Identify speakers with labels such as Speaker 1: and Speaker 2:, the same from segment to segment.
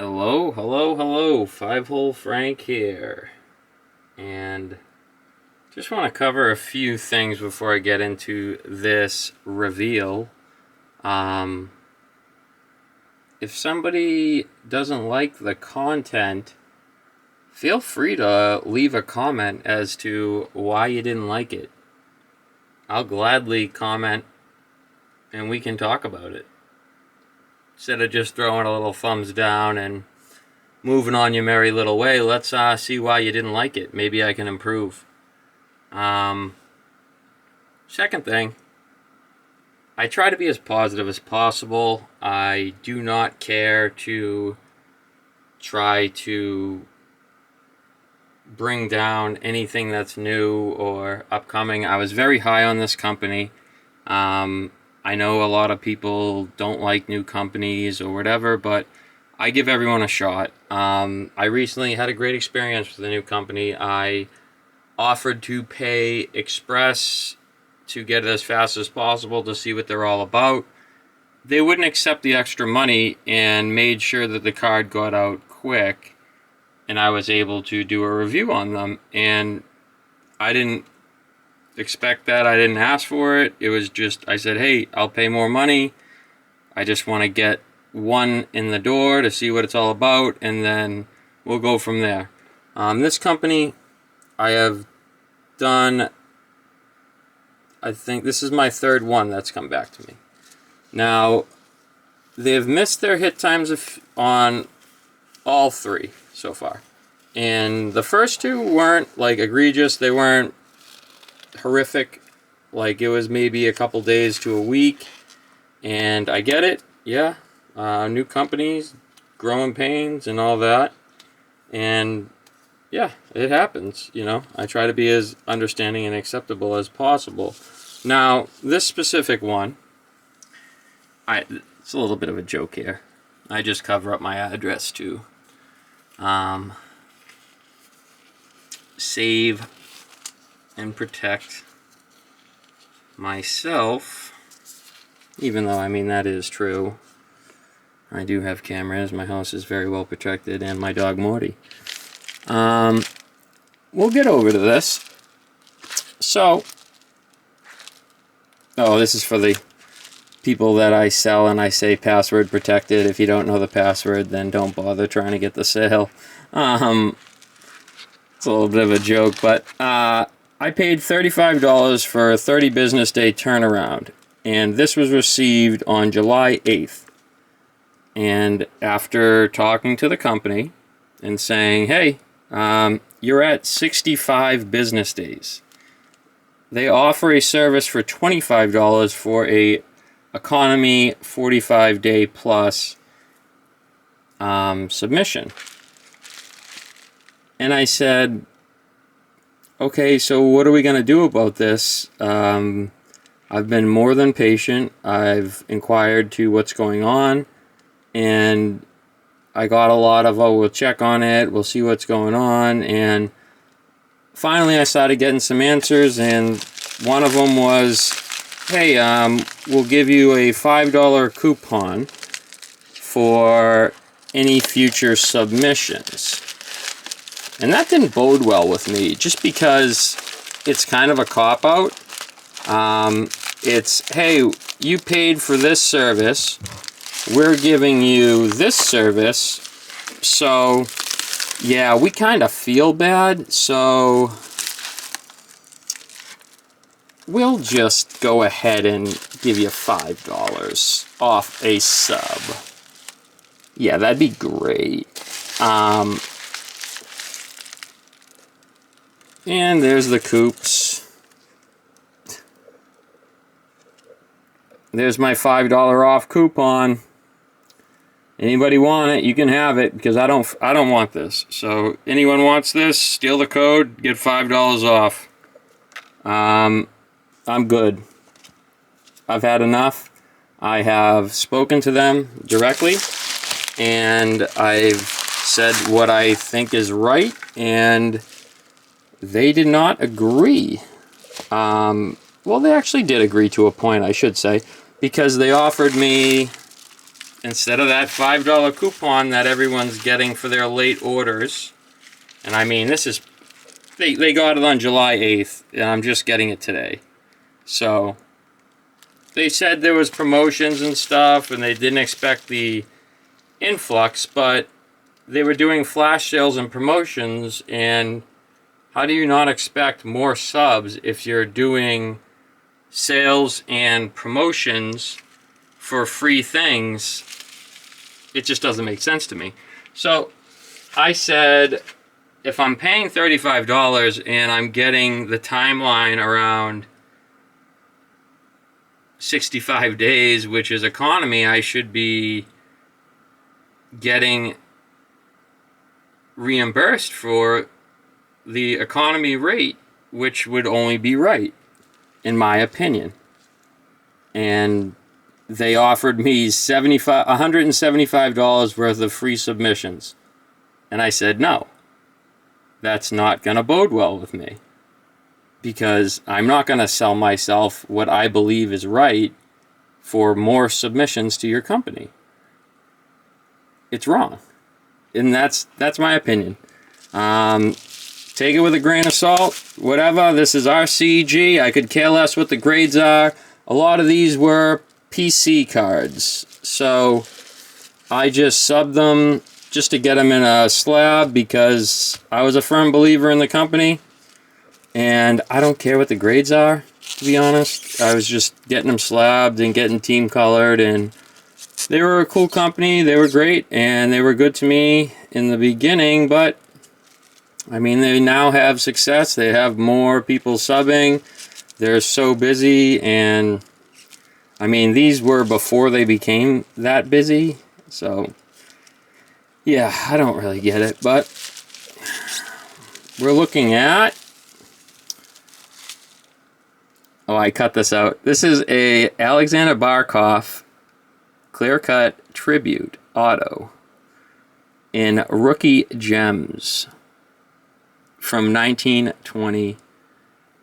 Speaker 1: Hello, hello, hello. Five Hole Frank here. And just want to cover a few things before I get into this reveal. If somebody doesn't like the content, feel free to leave a comment as to why you didn't like it. I'll gladly comment and we can talk about it. Instead of just throwing a little thumbs down and moving on your merry little way, let's see why you didn't like it. Maybe I can improve. Second thing, I try to be as positive as possible. I do not care to try to bring down anything that's new or upcoming. I was very high on this company. I know a lot of people don't like new companies or whatever, but I give everyone a shot. I recently had a great experience with a new company. I offered to pay express to get it as fast as possible to see what they're all about. They wouldn't accept the extra money and made sure that the card got out quick, and I was able to do a review on them. And I didn't expect that. I didn't ask for it. It was just, I said, hey, I'll pay more money. I just want to get one in the door to see what it's all about, and then we'll go from there. This company, I have done, I think this is my third one that's come back to me. Now, they've missed their hit times on all three so far. And the first two weren't like egregious. They weren't horrific. Like, it was maybe a couple days to a week. And I get it. Yeah. New companies, growing pains and all that. And yeah, it happens, you know. I try to be as understanding and acceptable as possible. Now, this specific one, it's a little bit of a joke here. I just cover up my address to save and protect myself, even though, I mean, that is true. I do have cameras. My house is very well protected, and my dog Morty. We'll get over to this. So, this is for the people that I sell and I say password protected. If you don't know the password, then don't bother trying to get the sale. It's a little bit of a joke, but I paid $35 for a 30 business day turnaround, and this was received on July 8th. And after talking to the company and saying, hey, you're at 65 business days, they offer a service for $25 for a economy 45 day plus submission. And I said, okay, so what are we going to do about this? I've been more than patient. I've inquired to what's going on. And I got a lot of, we'll check on it, we'll see what's going on. And finally I started getting some answers, and one of them was, hey, we'll give you a $5 coupon for any future submissions. And that didn't bode well with me, just because it's kind of a cop-out. It's, hey, you paid for this service, we're giving you this service, so yeah, we kind of feel bad, so we'll just go ahead and give you $5 off a sub. Yeah, that'd be great. And there's the coops. There's my $5 off coupon. Anybody want it, you can have it, because I don't want this. So anyone wants this, steal the code, get $5 off. I'm good. I've had enough. I have spoken to them directly, and I've said what I think is right, and they did not agree. Well, they actually did agree to a point, I should say, because they offered me instead of that $5 coupon that everyone's getting for their late orders, and I mean, this is, they got it on July 8th, and I'm just getting it today. So, they said there was promotions and stuff, and they didn't expect the influx, but they were doing flash sales and promotions, and how do you not expect more subs if you're doing sales and promotions for free things? It just doesn't make sense to me. So I said, if I'm paying $35 and I'm getting the timeline around 65 days, which is economy, I should be getting reimbursed for the economy rate, which would only be right, in my opinion. And they offered me $175 worth of free submissions. And I said, no, that's not going to bode well with me. Because I'm not going to sell myself what I believe is right for more submissions to your company. It's wrong. And that's my opinion. Take it with a grain of salt, whatever. This is RCG. I could care less what the grades are. A lot of these were PC cards. So I just subbed them just to get them in a slab because I was a firm believer in the company. And I don't care what the grades are, to be honest. I was just getting them slabbed and getting team colored, and they were a cool company. They were great, and they were good to me in the beginning, but I mean, they now have success. They have more people subbing. They're so busy, and I mean, these were before they became that busy. So, yeah, I don't really get it, but we're looking at... Oh, I cut this out. This is a Alexander Barkov Clear Cut Tribute Auto in Rookie Gems from 1920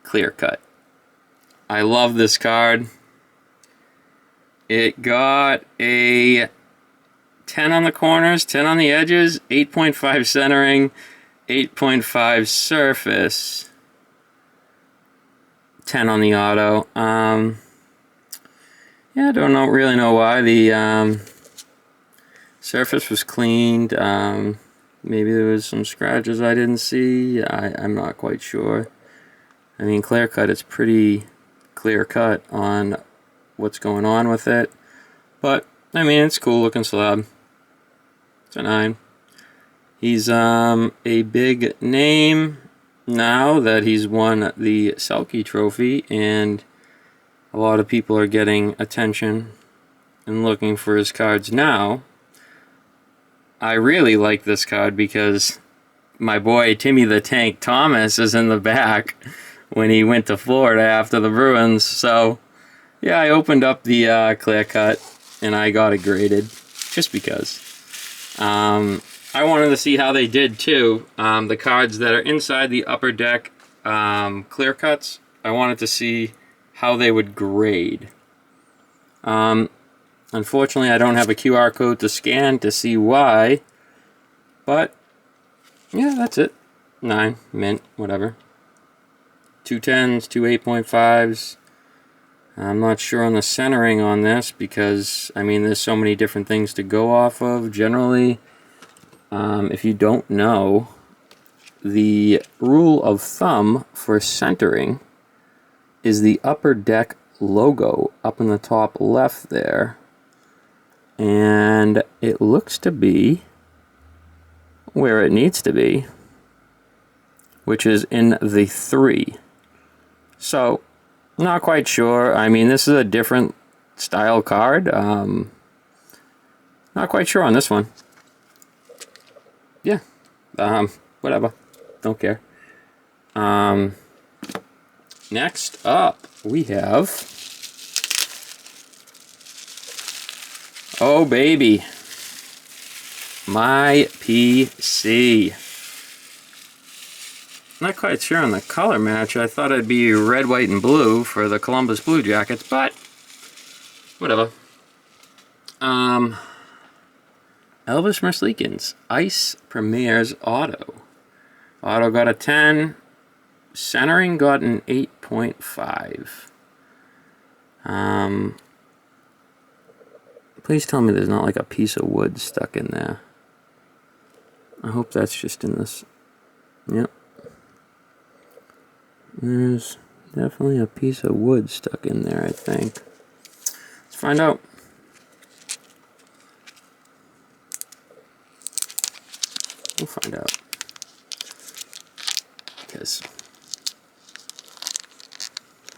Speaker 1: Clear Cut. I love this card. It got a 10 on the corners, 10 on the edges, 8.5 centering, 8.5 surface, 10 on the auto. Yeah, I don't really know why. The surface was cleaned. Maybe there was some scratches I didn't see. I'm not quite sure. I mean, clear cut, it's pretty clear cut on what's going on with it. But, I mean, it's cool looking slab. It's a 9. He's a big name now that he's won the Selke Trophy, and a lot of people are getting attention and looking for his cards now. I really like this card because my boy Timmy the Tank Thomas is in the back when he went to Florida after the Bruins. So, yeah, I opened up the clear cut and I got it graded just because. I wanted to see how they did too. The cards that are inside the upper deck clear cuts, I wanted to see how they would grade. Unfortunately, I don't have a QR code to scan to see why, but yeah, that's it. 9, mint, whatever. 2 10s, 2 8.5s. I'm not sure on the centering on this because, I mean, there's so many different things to go off of. Generally, if you don't know, the rule of thumb for centering is the upper deck logo up in the top left there. And it looks to be where it needs to be, which is in the 3. So, not quite sure. I mean, this is a different style card. Not quite sure on this one. Yeah. Whatever. Don't care. Next up, we have... Oh, baby. My PC. Not quite sure on the color match. I thought it'd be red, white, and blue for the Columbus Blue Jackets, but whatever. Elvis Merzlikins, Ice Premier's Auto. Auto got a 10. Centering got an 8.5. Please tell me there's not like a piece of wood stuck in there. I hope that's just in this. Yep. There's definitely a piece of wood stuck in there, I think. Let's find out. We'll find out. Because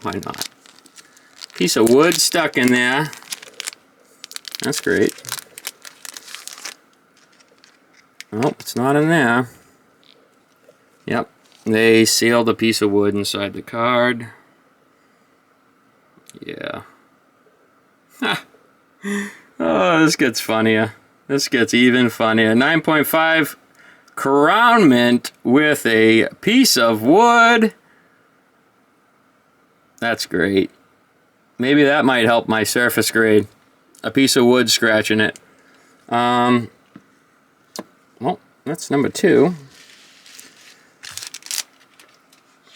Speaker 1: why not? Piece of wood stuck in there. That's great. Nope, it's not in there. Yep, they sealed a piece of wood inside the card. Yeah. Ha! Oh, this gets funnier. This gets even funnier. 9.5 Crown Mint with a piece of wood. That's great. Maybe that might help my surface grade. A piece of wood scratching it. Well, that's number 2.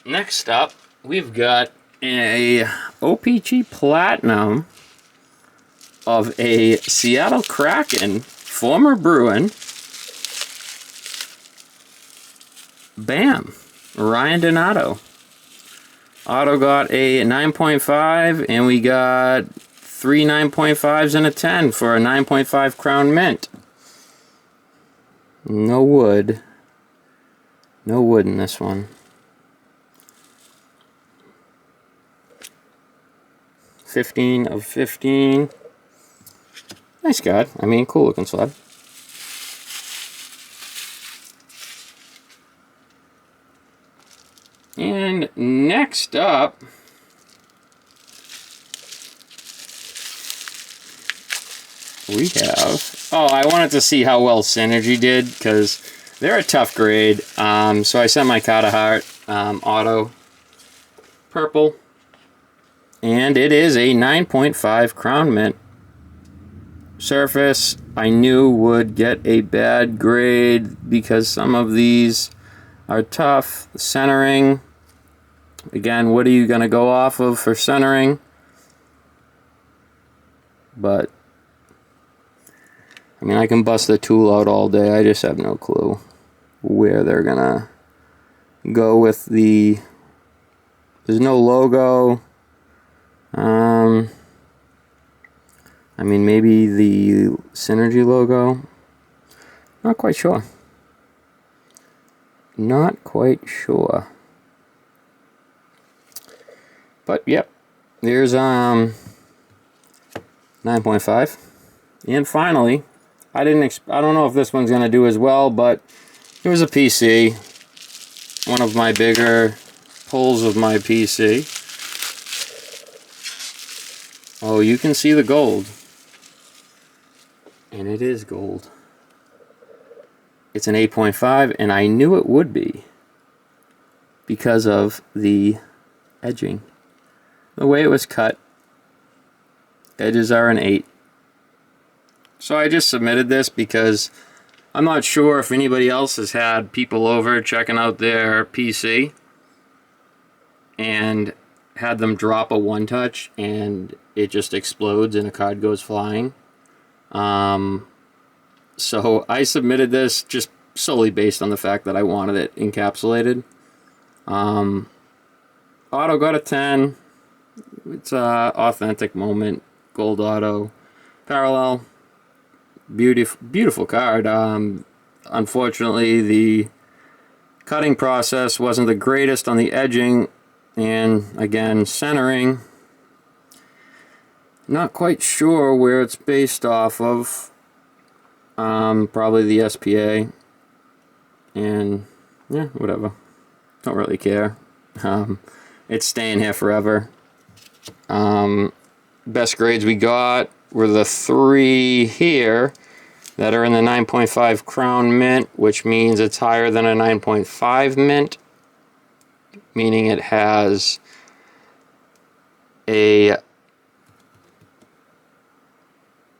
Speaker 1: Next up, we've got a OPG Platinum of a Seattle Kraken, former Bruin. Bam! Ryan Donato. Auto got a 9.5, and we got 3 9.5s and a 10 for a 9.5 Crown Mint. No wood. No wood in this one. 15 of 15. Nice card. I mean, cool looking slab. And next up, we have... Oh, I wanted to see how well Synergy did, because they're a tough grade. So I sent my Carter Hart Auto Purple. And it is a 9.5 Crown Mint. Surface, I knew would get a bad grade because some of these are tough. Centering, again, what are you going to go off of for centering? But, I mean, I can bust the tool out all day. I just have no clue where they're going to go with the... There's no logo. I mean, maybe the Synergy logo. Not quite sure. Not quite sure. But yep, there's 9.5. And finally, I don't know if this one's gonna do as well, but it was a PC. One of my bigger pulls of my PC. Oh, you can see the gold. And it is gold. It's an 8.5, and I knew it would be because of the edging. The way it was cut, edges are an 8. So I just submitted this because I'm not sure if anybody else has had people over checking out their PC and had them drop a one-touch and it just explodes and a card goes flying. So I submitted this just solely based on the fact that I wanted it encapsulated. Auto got a 10. It's a authentic moment. Gold auto. Parallel. Beautiful card. Unfortunately, the cutting process wasn't the greatest on the edging. And again, centering. Not quite sure where it's based off of. Probably the SPA. And yeah, whatever. Don't really care. It's staying here forever. Best grades we got were the 3 here that are in the 9.5 Crown Mint, which means it's higher than a 9.5 Mint, meaning it has a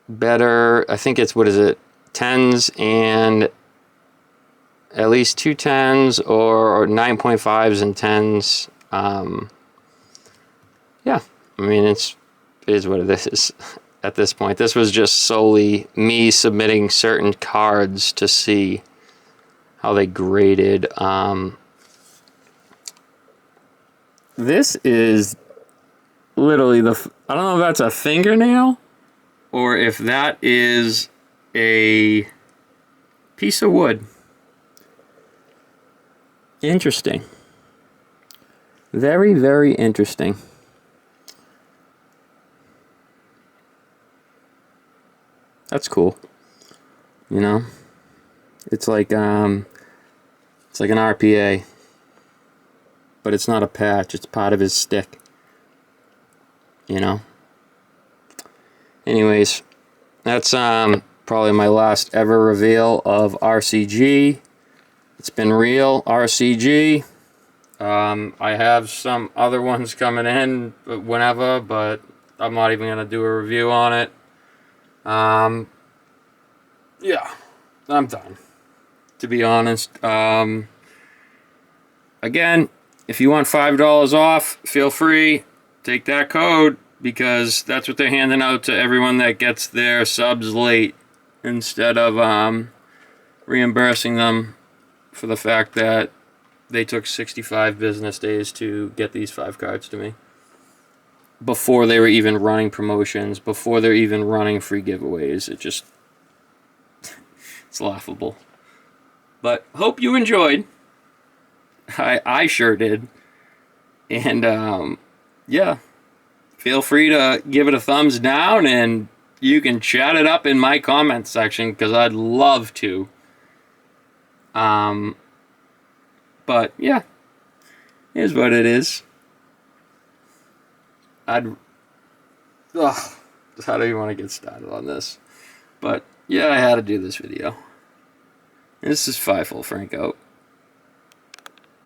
Speaker 1: better, I think it's, what is it, 10s and at least 2 10s or 9.5s and 10s. Yeah, I mean, it is what it is at this point. This was just solely me submitting certain cards to see how they graded. This is literally I don't know if that's a fingernail or if that is a piece of wood. Interesting. Very, very interesting. That's cool. You know? It's like an RPA. But it's not a patch, it's part of his stick. You know? Anyways, that's probably my last ever reveal of RCG. It's been real, RCG. I have some other ones coming in whenever, but I'm not even going to do a review on it. Yeah, I'm done, to be honest. Again, if you want $5 off, feel free, take that code, because that's what they're handing out to everyone that gets their subs late, instead of reimbursing them for the fact that they took 65 business days to get these 5 cards to me. Before they were even running promotions, before they're even running free giveaways. It's laughable. But hope you enjoyed. I sure did. And yeah, feel free to give it a thumbs down, and you can chat it up in my comment section, because I'd love to. But yeah, here's what it is. How do you want to get started on this? But yeah, I had to do this video. This is Fifel Franco.